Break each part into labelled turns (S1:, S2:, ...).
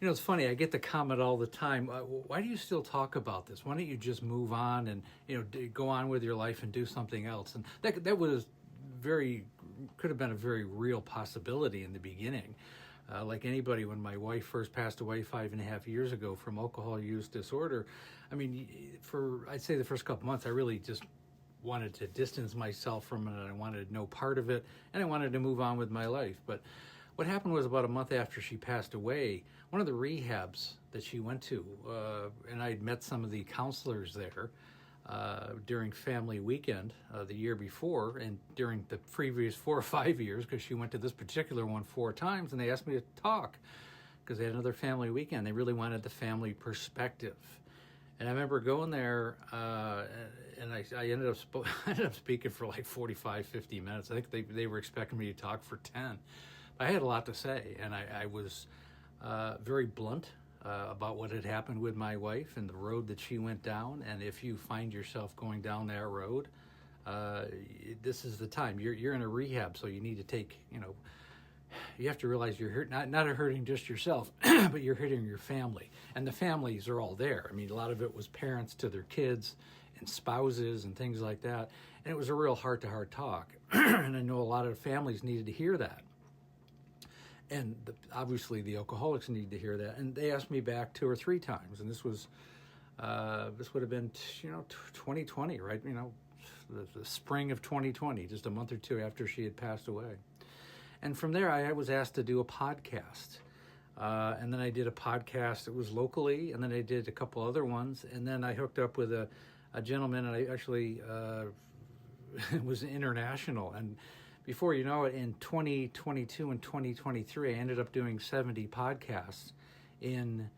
S1: It's funny. I get the comment all the time. Why do you still talk about this? Why don't you just move on and go on with your life and do something else? And that was could have been a very real possibility in the beginning. Like anybody, when my wife first passed away 5.5 years ago from alcohol use disorder, I mean, I'd say the first couple months, I really just wanted to distance myself from it. I wanted no part of it, and I wanted to move on with my life. But what happened was about a month after she passed away, one of the rehabs that she went to, and I'd met some of the counselors there during family weekend the year before, and during the previous 4 or 5 years, because she went to this particular one 4 times, and they asked me to talk because they had another family weekend. They really wanted the family perspective. And I remember going there, and I ended up speaking for like 45, 50 minutes. I think they were expecting me to talk for 10. But I had a lot to say, and I was very blunt about what had happened with my wife and the road that she went down. And if you find yourself going down that road, this is the time. You're in a rehab, so you need to take, you have to realize you're not hurting just yourself, but you're hurting your family. And the families are all there. I mean, a lot of it was parents to their kids and spouses and things like that. And it was a real heart-to-heart talk. And I know a lot of families needed to hear that. And obviously the alcoholics needed to hear that. And they asked me back 2 or 3 times. And this would have been, 2020, right? The spring of 2020, just a month or 2 after she had passed away. And from there, I was asked to do a podcast. And then I did a podcast. It was locally, and then I did a couple other ones. And then I hooked up with a gentleman, and I actually was international. And before you know it, in 2022 and 2023, I ended up doing 70 podcasts in,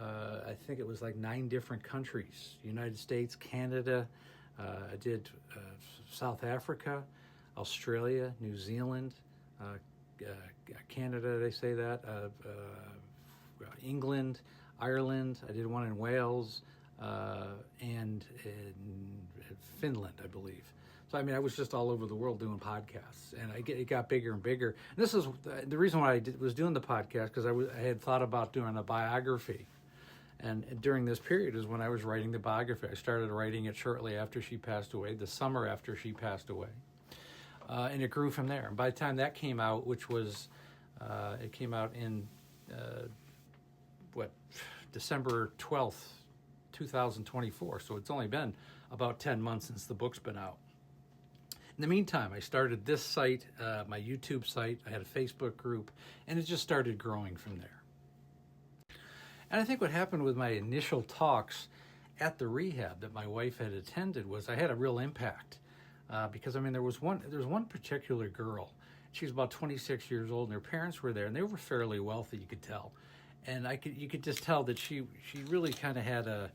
S1: I think it was like 9 different countries: United States, Canada, I did South Africa, Australia, New Zealand, Canada, did I say that? England, Ireland. I did one in Wales, and in Finland, I believe. So, I mean, I was just all over the world doing podcasts, and it got bigger and bigger. And this is the reason why I was doing the podcast, because I had thought about doing a biography. And during this period is when I was writing the biography. I started writing it shortly after she passed away, the summer after she passed away. And it grew from there. And by the time that came out, which was, it came out in, December 12th, 2024. So it's only been about 10 months since the book's been out. In the meantime, I started this site, my YouTube site. I had a Facebook group, and it just started growing from there. And I think what happened with my initial talks at the rehab that my wife had attended was I had a real impact. Because, I mean, there was one particular girl. She was about 26 years old, and her parents were there, and they were fairly wealthy, you could tell. And you could just tell that she really kind of had a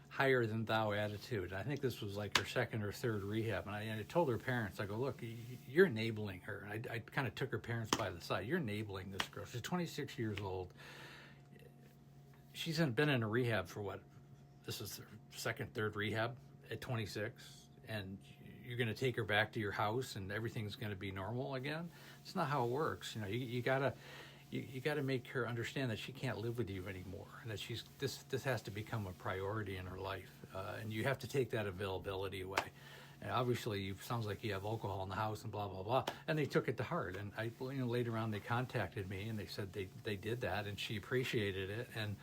S1: higher than thou attitude. I think this was like her 2nd or 3rd rehab. And I told her parents, I go, look, you're enabling her. And I kind of took her parents by the side. You're enabling this girl. She's 26 years old. She's been in a rehab for this is her 2nd, 3rd rehab at 26. And you're going to take her back to your house and everything's going to be normal again. It's not how it works. You gotta make her understand that she can't live with you anymore, and that this has to become a priority in her life, and you have to take that availability away. And obviously, sounds like you have alcohol in the house and blah blah blah. And they took it to heart. And later on they contacted me and they said they did that, and she appreciated it, and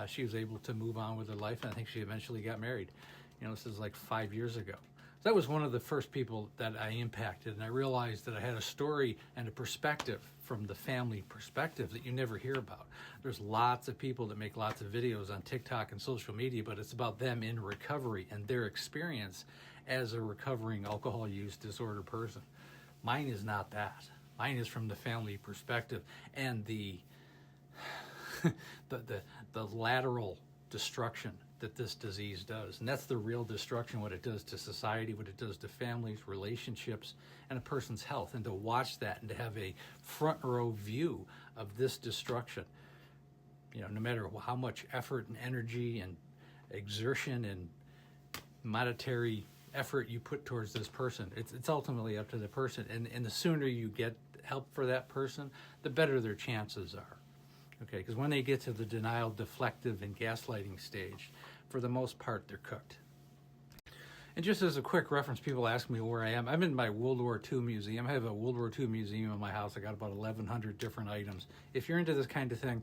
S1: she was able to move on with her life. And I think she eventually got married. This is like 5 years ago. So that was one of the first people that I impacted, and I realized that I had a story and a perspective from the family perspective that you never hear about. There's lots of people that make lots of videos on TikTok and social media, but it's about them in recovery and their experience as a recovering alcohol use disorder person. Mine is not that. Mine is from the family perspective and the lateral destruction that this disease does. And that's the real destruction, what it does to society, what it does to families, relationships, and a person's health. And to watch that and to have a front row view of this destruction, no matter how much effort and energy and exertion and monetary effort you put towards this person, it's ultimately up to the person. And the sooner you get help for that person, the better their chances are. Okay, because when they get to the denial, deflective, and gaslighting stage, for the most part, they're cooked. And just as a quick reference, people ask me where I am. I'm in my World War II museum. I have a World War II museum in my house. I got about 1,100 different items. If you're into this kind of thing,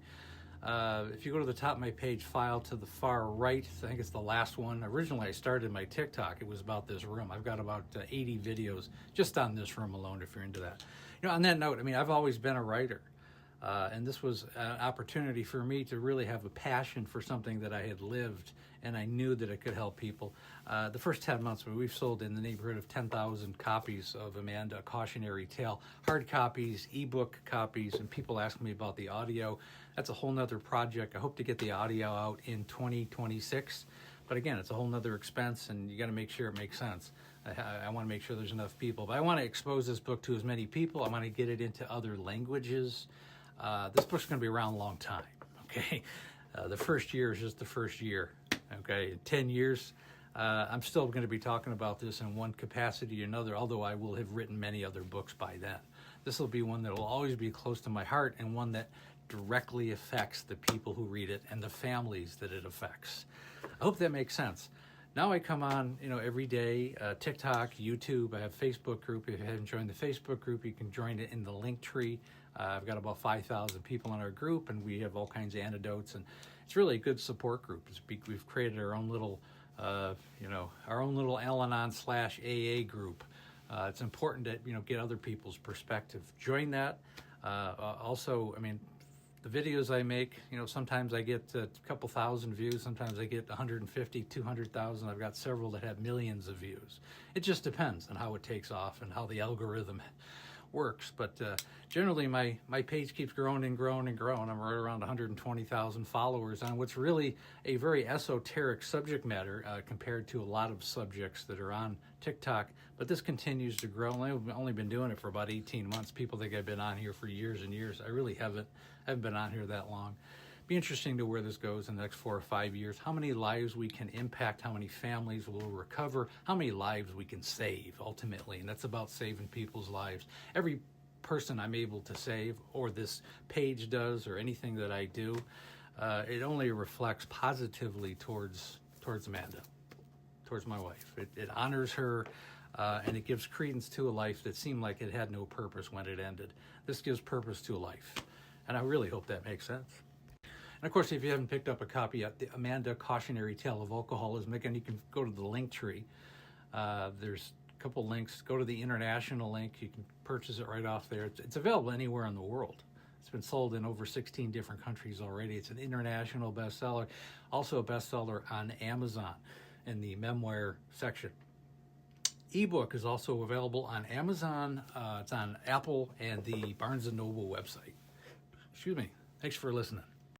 S1: if you go to the top of my page, file to the far right, I think it's the last one. Originally, I started my TikTok. It was about this room. I've got about 80 videos just on this room alone, if you're into that. On that note, I mean, I've always been a writer. And this was an opportunity for me to really have a passion for something that I had lived, and I knew that it could help people. The first 10 months, we've sold in the neighborhood of 10,000 copies of Amanda, A Cautionary Tale, hard copies, ebook copies, and people ask me about the audio. That's a whole nother project. I hope to get the audio out in 2026. But again, it's a whole nother expense, and you got to make sure it makes sense. I want to make sure there's enough people. But I want to expose this book to as many people. I want to get it into other languages. This book's going to be around a long time, okay? The first year is just the first year, okay? In 10 years, I'm still going to be talking about this in one capacity or another, although I will have written many other books by then. This will be one that will always be close to my heart, and one that directly affects the people who read it and the families that it affects. I hope that makes sense. Now I come on, every day, TikTok, YouTube. I have a Facebook group. If you haven't joined the Facebook group, you can join it in the link tree. I've got about 5,000 people in our group, and we have all kinds of anecdotes, and it's really a good support group. We've created our own little, our own little Al-Anon/AA group. It's important to, get other people's perspective. Join that. Also, I mean, the videos I make, sometimes I get a couple thousand views, sometimes I get 150, 200,000. I've got several that have millions of views. It just depends on how it takes off and how the algorithm works. But generally, my page keeps growing and growing and growing. I'm right around 120,000 followers on what's really a very esoteric subject matter compared to a lot of subjects that are on TikTok. But this continues to grow. I've only been doing it for about 18 months. People think I've been on here for years and years. I really haven't. I haven't been on here that long. Be interesting to where this goes in the next 4 or 5 years. How many lives we can impact, how many families will recover, how many lives we can save ultimately. And that's about saving people's lives. Every person I'm able to save, or this page does, or anything that I do, it only reflects positively towards Amanda, towards my wife. It honors her, and it gives credence to a life that seemed like it had no purpose when it ended. This gives purpose to a life. And I really hope that makes sense. And of course, if you haven't picked up a copy yet, the Amanda Cautionary Tale of Alcoholism, again, you can go to the link tree. There's a couple links. Go to the international link. You can purchase it right off there. It's available anywhere in the world. It's been sold in over 16 different countries already. It's an international bestseller, also a bestseller on Amazon in the memoir section. Ebook is also available on Amazon. It's on Apple and the Barnes & Noble website. Excuse me. Thanks for listening.